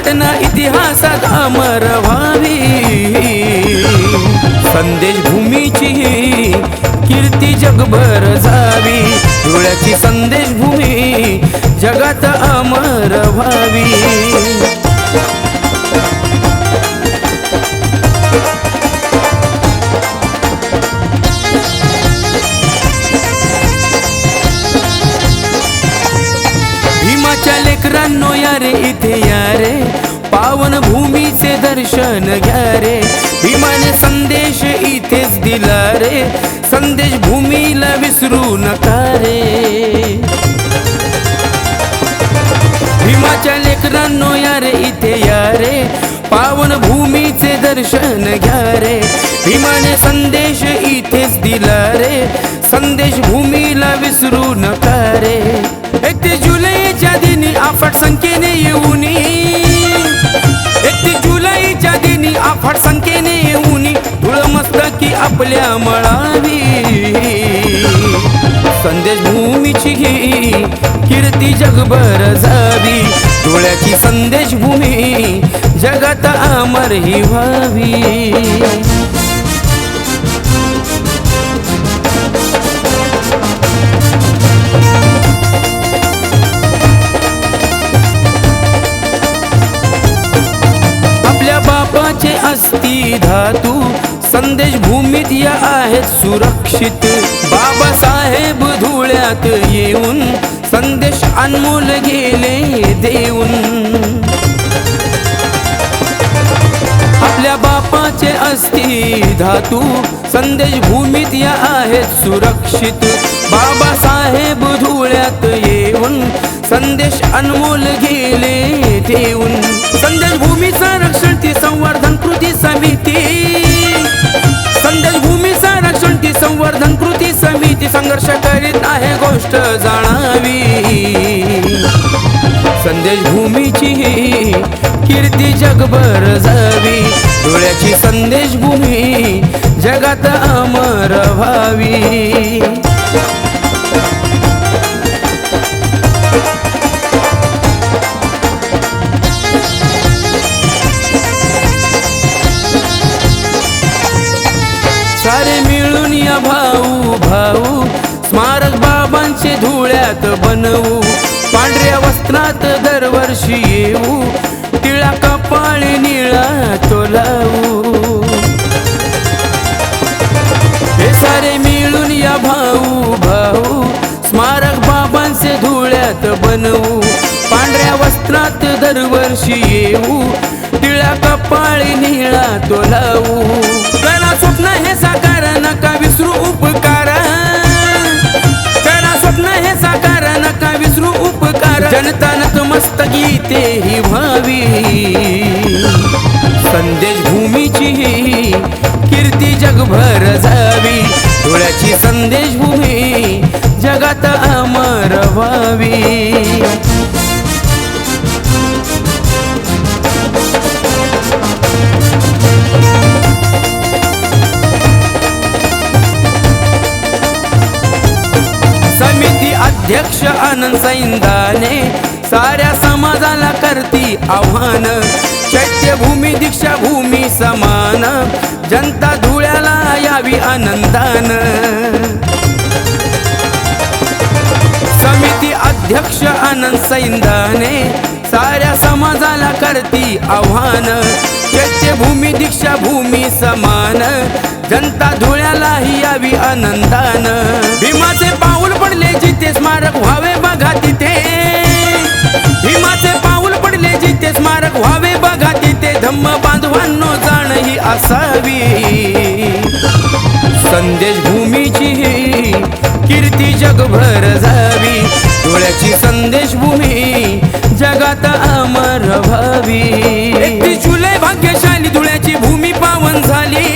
घटना इतिहासात अमर व्हावी। संदेश भूमीची कीर्ती जगभर जावी, धुळ्याची संदेश भूमी जगात अमर व्हावी। भीमाच्या लेकरांनो या रे इथे या रे, पावन भूमीचे दर्शन घ्या रे। भीमाने संदेश इथेच दिला रे, संदेश भूमीला विसरू नका रे। भीमाच्या लेकरांनो या रे इथे या रे, पावन भूमीचे दर्शन घ्या रे। भीमाने संदेश इथेच दिला रे, संदेश भूमीला विसरू नका रे। 31 जुलैच्या दिनी अफाट संख्येने येऊनी, 31 जुलैच्या दिनी अफाट संख्येने येऊनी, धूळ मस्तकी आपल्या मळावी। संदेश भूमीची कीर्ती जगभर जावी, धुळ्याची संदेश भूमी जगात अमर ही व्हावी। बापाचे अस्ति धातू संदेश भूमीत या आहेत सुरक्षित। बाबासाहेब धुळ्यात येऊन संदेश अनमोल गेले देऊन। आपल्या बापाचे अस्ति धातू संदेश भूमीत या आहेत सुरक्षित। बाबासाहेब धुळ्यात येऊन संदेश अनमोल गेले देऊन। संदेश भूमीचा रक्षण ती संवर्धन कृती समिती, संदेश भूमीचा रक्षण ती संवर्धन कृती समिती संघर्ष करीत आहे गोष्ट जाणावी। संदेश भूमीची कीर्ती जगभर जावी, धुळ्याची संदेश भूमी जगात अमर व्हावी। सारे मिळून या भाऊ भाऊ स्मारक बाबांचे धुळ्यात बनवू। पांढऱ्या वस्त्रात दरवर्षी येऊ, टिळा कपाळी निळा तो लावू। हे सारे मिळून या भाऊ भाऊ स्मारक बाबांचे धुळ्यात बनवू। पांढऱ्या वस्त्रात दरवर्षी येऊ, टिळा कपाळी निळा तो लावू। करा स्वप्न हे साकार नका विसरू उपकार, करा स्वप्न हे साकार नका विसरू उपकार। जनता नतमस्तकी तेही व्हावी, संदेश भूमीची कीर्ती जगभर जावी, धुळ्याची संदेश भूमी जगात अमर व्हावी। समिती अध्यक्ष आनंद सैंदाने साऱ्या समाजाला करती आव्हान। चैत्यभूमी दीक्षाभूमी समान, जनता धुळ्याला यावी आनंदान। समिती अध्यक्ष आनंद सैंदाने साऱ्या समाजाला करती आव्हान। चैत्यभूमी दीक्षाभूमी समान, जनता धुळ्यालाही यावी आनंदान। भीमाचे पाऊल पडले जिथे स्मारक व्हावे बघा तिथे, भीमाचे पाऊल पडले जिथे स्मारक व्हावे बघा तिथे। धम्म बांधवांनो जाण ही असावी, संदेश भूमीची कीर्ती जगभर जावी, धुळ्याची संदेश भूमी जगात अमर व्हावी। 31 जुलै भाग्यशाली धुळ्याची भूमी पावन झाली,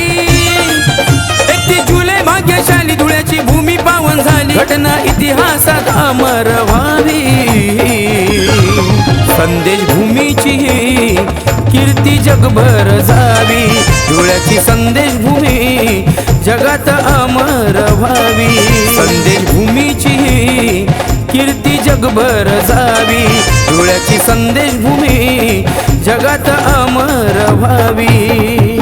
31 जुलै भाग्यशाली धुळ्याची भूमी पावन झाली। घटना इतिहासात अमर व्हावी, संदेश भूमीची कीर्ती जगभर जावी, धुळ्याची संदेश भूमी जगात अमर व्हावी। संदेश भूमीची कीर्ती जगभर जावी, धुळ्याची संदेश भूमी जगात अमर व्हावी.